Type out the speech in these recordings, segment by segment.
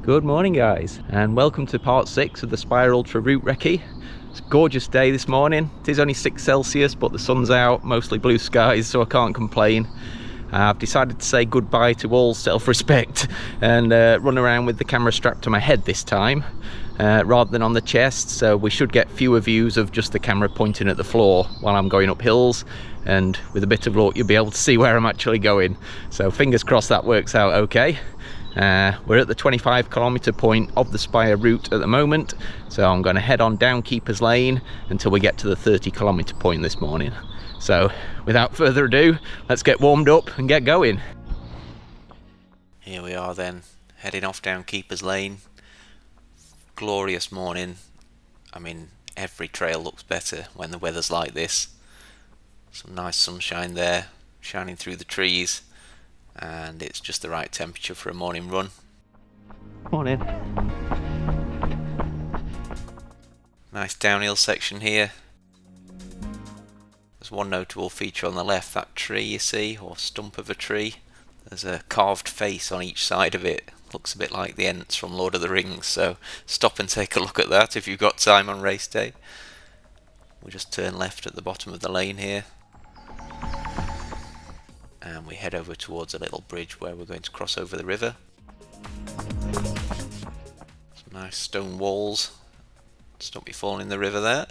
Good morning guys, and welcome to part 6 of the Spire Ultra route recce. It's a gorgeous day this morning. It is only 6 Celsius but the sun's out, mostly blue skies, so I can't complain. I've decided to say goodbye to all self-respect and run around with the camera strapped to my head this time rather than on the chest, so we should get fewer views of just the camera pointing at the floor while I'm going up hills, and with a bit of luck you'll be able to see where I'm actually going, so fingers crossed that works out okay. We're at the 25-kilometre point of the Spire route at the moment, so I'm going to head on down Keeper's Lane until we get to the 30-kilometre point this morning. So without further ado, let's get warmed up and get going. Here we are then, heading off down Keeper's Lane. Glorious morning. I mean, every trail looks better when the weather's like this. Some nice sunshine there, shining through the trees. And it's just the right temperature for a morning run. Morning. Nice downhill section here. There's one notable feature on the left, that tree you see, or stump of a tree. There's a carved face on each side of it. Looks a bit like the Ents from Lord of the Rings, so stop and take a look at that if you've got time on race day. We'll just turn left at the bottom of the lane here. And we head over towards a little bridge where we're going to cross over the river. Some nice stone walls. Stop you falling in the river there.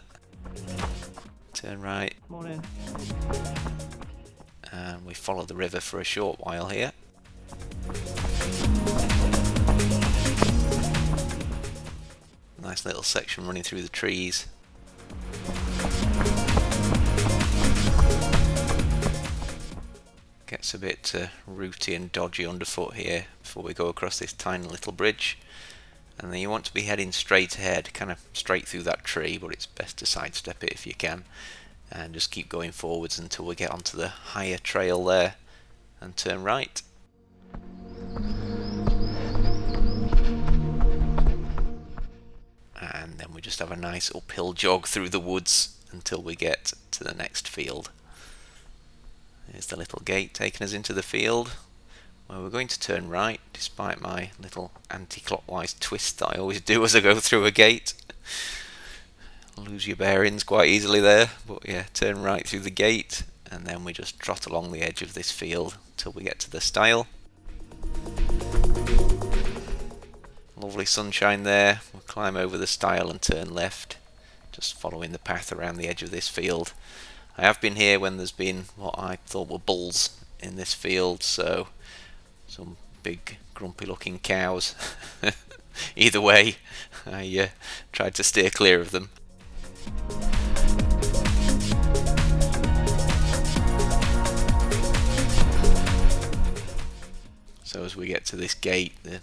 Turn right. Morning. And we follow the river for a short while here. Nice little section running through the trees. Gets a bit rooty and dodgy underfoot here before we go across this tiny little bridge, and then you want to be heading straight ahead, kind of straight through that tree, but it's best to sidestep it if you can and just keep going forwards until we get onto the higher trail there and turn right. And then we just have a nice uphill jog through the woods until we get to the next field. Here's the little gate taking us into the field, where we're going to turn right, despite my little anti-clockwise twist that I always do as I go through a gate. Lose your bearings quite easily there, but yeah, turn right through the gate, and then we just trot along the edge of this field until we get to the stile. Lovely sunshine there. We'll climb over the stile and turn left, just following the path around the edge of this field. I have been here when there's been what I thought were bulls in this field, so some big grumpy looking cows. Either way, I tried to steer clear of them. So as we get to this gate, the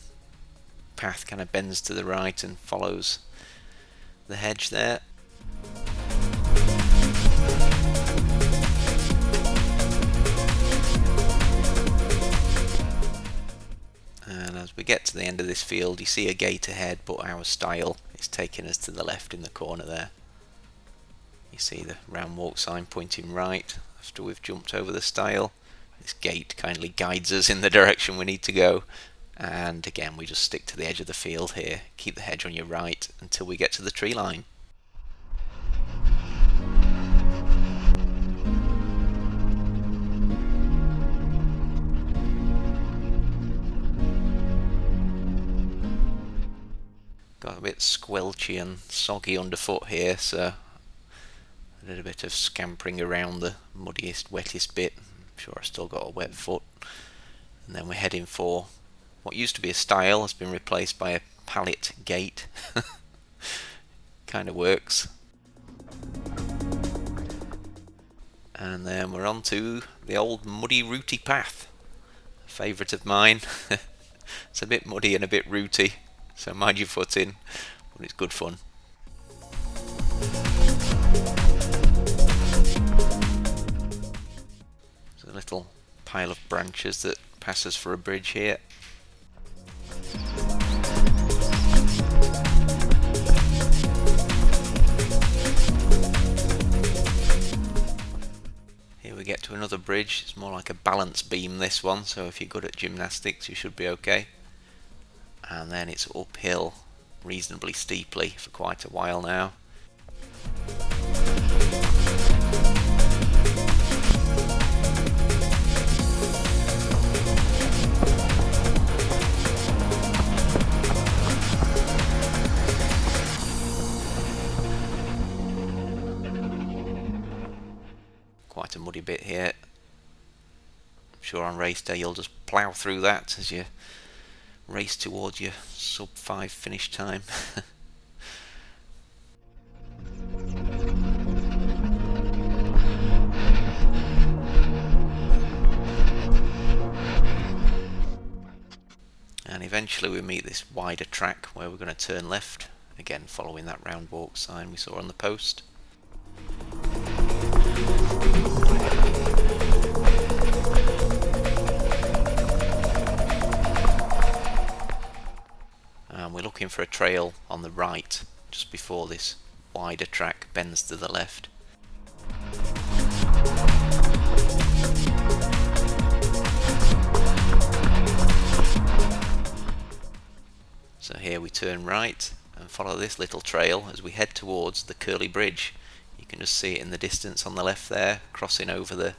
path kind of bends to the right and follows the hedge there. And as we get to the end of this field, you see a gate ahead, but our stile is taking us to the left in the corner there. You see the round walk sign pointing right after we've jumped over the stile. This gate kindly guides us in the direction we need to go. And again, we just stick to the edge of the field here. Keep the hedge on your right until we get to the tree line. Got a bit squelchy and soggy underfoot here, so I did a bit of scampering around the muddiest, wettest bit. I'm sure I still got a wet foot. And then we're heading for what used to be a stile, has been replaced by a pallet gate. Kind of works. And then we're on to the old muddy, rooty path. A favourite of mine. It's a bit muddy and a bit rooty, so mind your footing, but it's good fun. There's a little pile of branches that pass us for a bridge here. Here we get to another bridge. It's more like a balance beam, this one, so if you're good at gymnastics you should be okay. and then it's uphill reasonably steeply for quite a while now. Quite a muddy bit here. I'm sure on race day you'll just plough through that as you race towards your sub 5 finish time. And eventually we meet this wider track where we're going to turn left, again following that round walk sign we saw on the post. And we're looking for a trail on the right, just before this wider track bends to the left. So here we turn right and follow this little trail as we head towards the Curly Bridge. You can just see it in the distance on the left there, crossing over the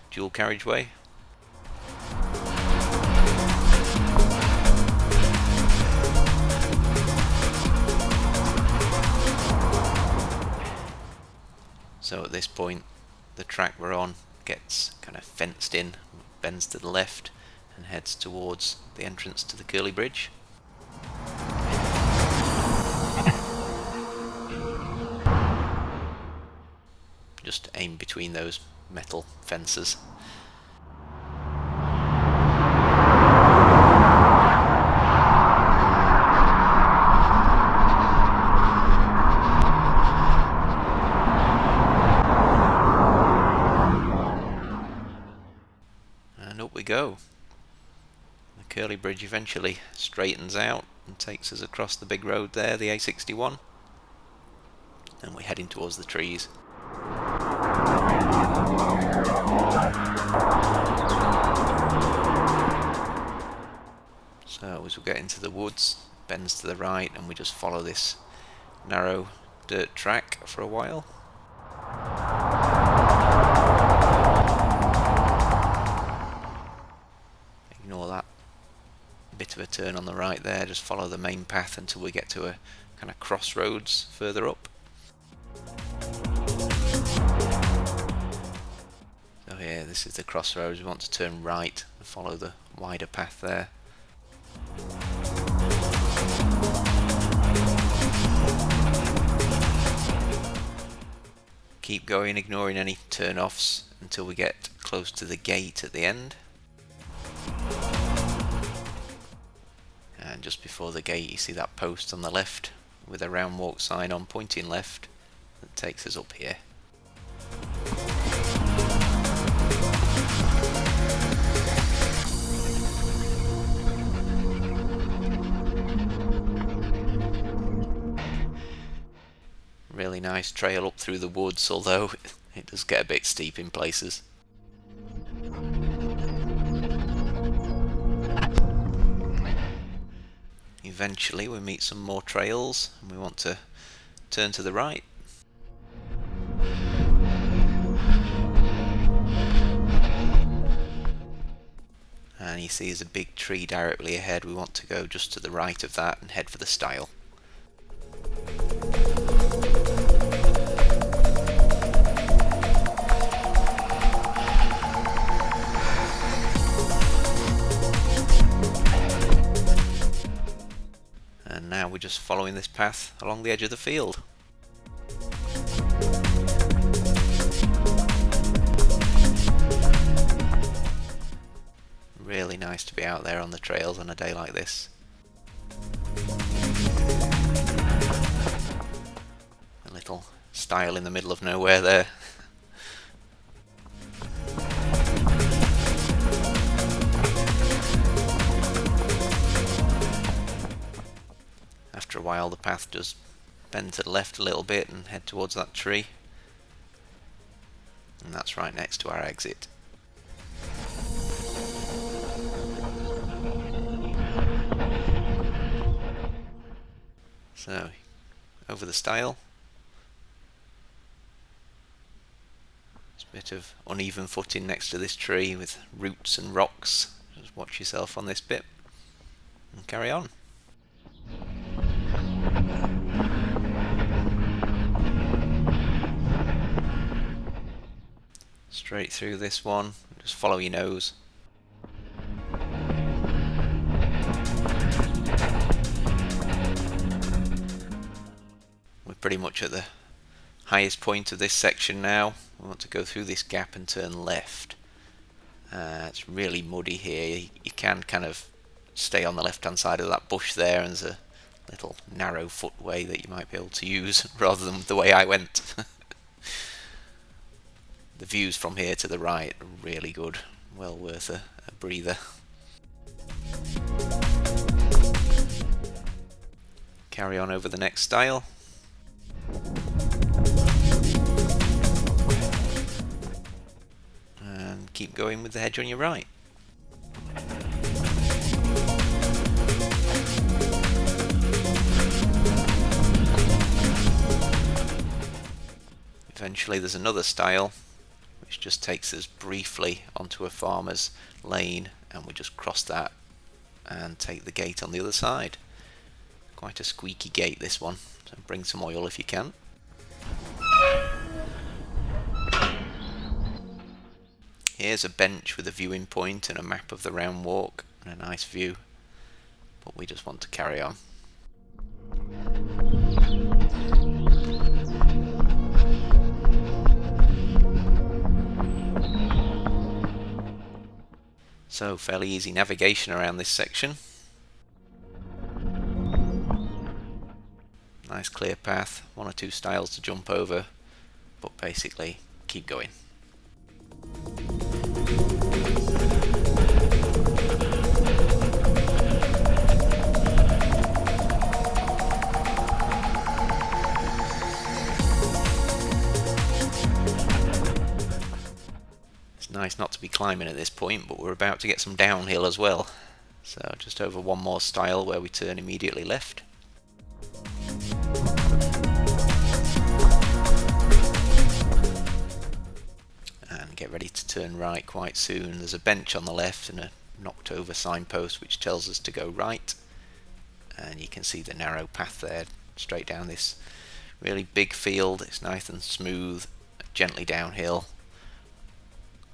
dual carriageway. So at this point the track we're on gets kind of fenced in, bends to the left and heads towards the entrance to the Curly Bridge. Just aim between those metal fences. And up we go. The Curly Bridge eventually straightens out and takes us across the big road there, the A61. And we're heading towards the trees. So as we get into the woods, bends to the right and we just follow this narrow dirt track for a while. Ignore that bit of a turn on the right there, just follow the main path until we get to a kind of crossroads further up. So here, this is the crossroads. We want to turn right and follow the wider path there. Keep going, ignoring any turn-offs until we get close to the gate at the end. And just before the gate you see that post on the left with a round walk sign on pointing left that takes us up here. Really nice trail up through the woods, although it does get a bit steep in places. Eventually we meet some more trails and we want to turn to the right. And you see there's a big tree directly ahead. We want to go just to the right of that and head for the stile. And now we're just following this path along the edge of the field. Really nice to be out there on the trails on a day like this. A little stile in the middle of nowhere there. After a while the path does bend to the left a little bit and head towards that tree. And that's right next to our exit. So, over the stile. There's a bit of uneven footing next to this tree with roots and rocks. Just watch yourself on this bit and carry on. Straight through this one, just follow your nose. We're pretty much at the highest point of this section now. We want to go through this gap and turn left. It's really muddy here. You can kind of stay on the left hand side of that bush there, and there's a little narrow footway that you might be able to use rather than the way I went. The views from here to the right are really good, well worth a breather. Carry on over the next stile. And keep going with the hedge on your right. Eventually there's another stile which just takes us briefly onto a farmer's lane, and we just cross that and take the gate on the other side. Quite a squeaky gate, this one, so bring some oil if you can. Here's a bench with a viewing point and a map of the round walk and a nice view, but we just want to carry on. So fairly easy navigation around this section. Nice clear path, one or two stiles to jump over, but basically keep going. It's nice not to be climbing at this point, but we're about to get some downhill as well. So just over one more stile where we turn immediately left. And get ready to turn right quite soon. There's a bench on the left and a knocked over signpost which tells us to go right. And you can see the narrow path there straight down this really big field. It's nice and smooth, gently downhill.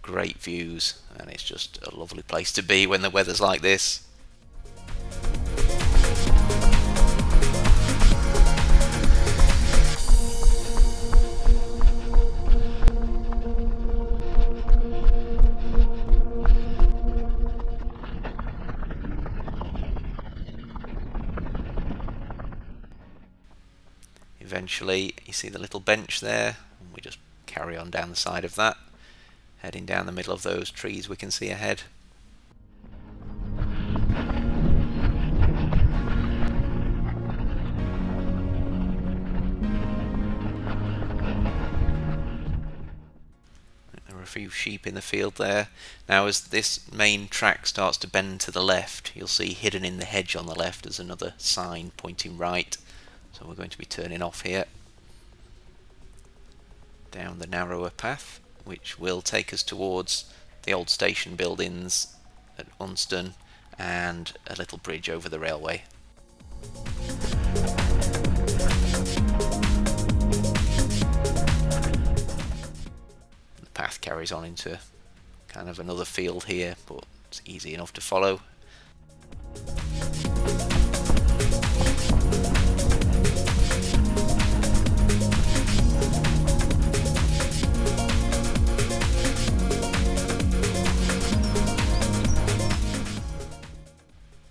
Great views, and it's just a lovely place to be when the weather's like this. Eventually you see the little bench there, and we just carry on down the side of that, heading down the middle of those trees we can see ahead. There are a few sheep in the field there. Now as this main track starts to bend to the left, you'll see hidden in the hedge on the left is another sign pointing right. So we're going to be turning off here, down the narrower path, which will take us towards the old station buildings at Unston and a little bridge over the railway. The path carries on into kind of another field here, but it's easy enough to follow.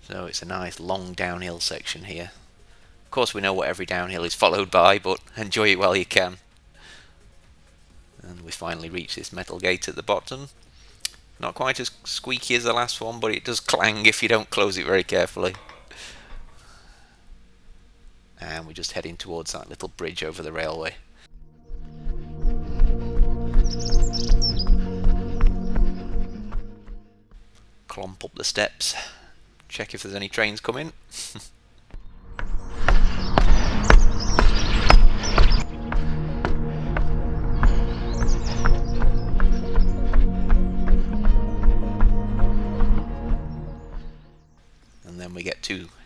So it's a nice long downhill section here. Of course we know what every downhill is followed by, but enjoy it while you can. And we finally reach this metal gate at the bottom. Not quite as squeaky as the last one, but it does clang if you don't close it very carefully. And we're just heading towards that little bridge over the railway. Clomp up the steps. Check if there's any trains coming.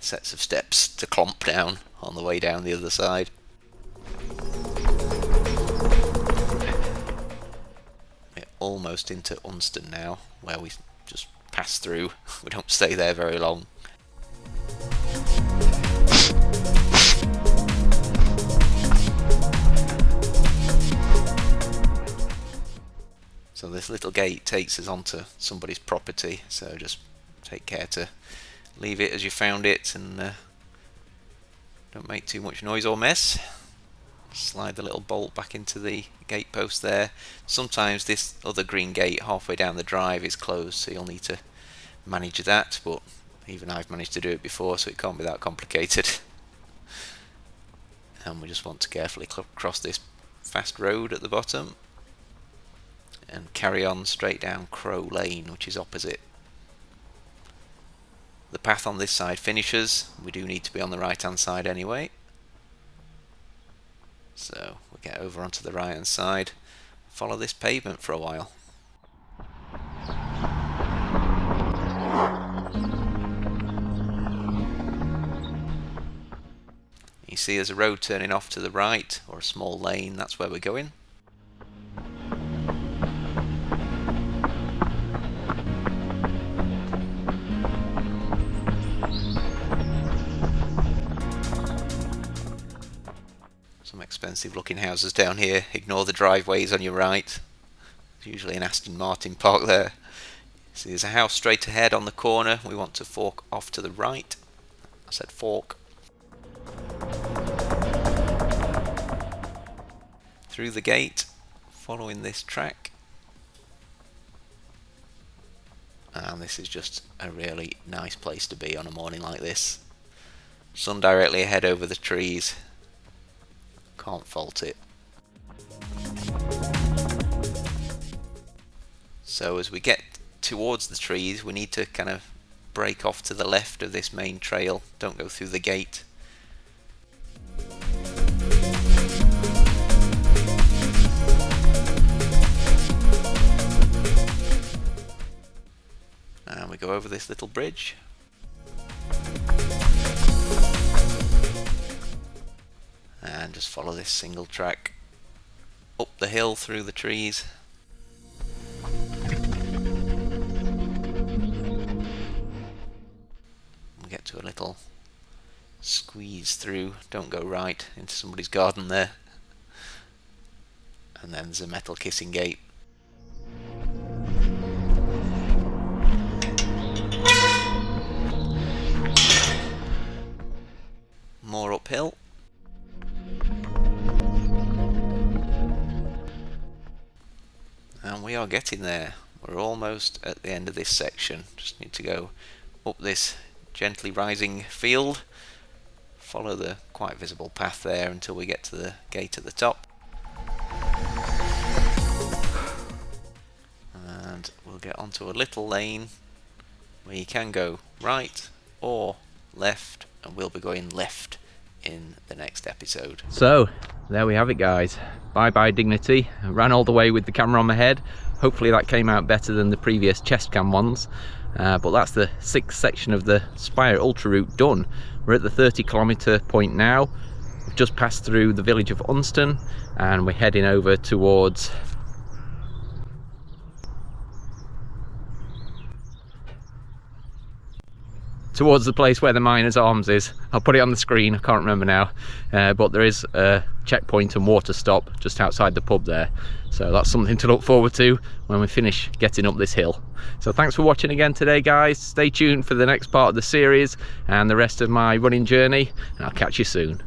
sets of steps to clomp down on the way down the other side. We're almost into Unston now, where we just pass through. We don't stay there very long. So this little gate takes us onto somebody's property, so just take care to leave it as you found it, and don't make too much noise or mess. Slide the little bolt back into the gate post there. Sometimes this other green gate halfway down the drive is closed, so you'll need to manage that, but even I've managed to do it before, so it can't be that complicated. And we just want to carefully cross this fast road at the bottom and carry on straight down Crow Lane, which is opposite. The path on this side finishes. We do need to be on the right hand side anyway, so we'll get over onto the right hand side, follow this pavement for a while. You see there's a road turning off to the right, or a small lane, that's where we're going. Some expensive looking houses down here. Ignore the driveways on your right. There's usually an Aston Martin parked there. See, there's a house straight ahead on the corner. We want to fork off to the right. I said fork. Through the gate, following this track. And this is just a really nice place to be on a morning like this. Sun directly ahead over the trees. Can't fault it. So as we get towards the trees, we need to kind of break off to the left of this main trail. Don't go through the gate. And we go over this little bridge. And just follow this single track up the hill through the trees. We get to a little squeeze through, don't go right into somebody's garden there. And then there's a metal kissing gate. More uphill. And we are getting there. We're almost at the end of this section. Just need to go up this gently rising field. Follow the quite visible path there until we get to the gate at the top. And we'll get onto a little lane where you can go right or left, and we'll be going left in the next episode. So there we have it, guys. Bye bye dignity. I ran all the way with the camera on my head. Hopefully that came out better than the previous chest cam ones, but that's the 6th section of the Spire Ultra route done. We're at the 30-kilometre point now. We've just passed through the village of Unston and we're heading over towards the place where the Miners' Arms is. I'll put it on the screen, I can't remember now, but there is a checkpoint and water stop just outside the pub there, so that's something to look forward to when we finish getting up this hill. So thanks for watching again today, guys. Stay tuned for the next part of the series and the rest of my running journey, and I'll catch you soon.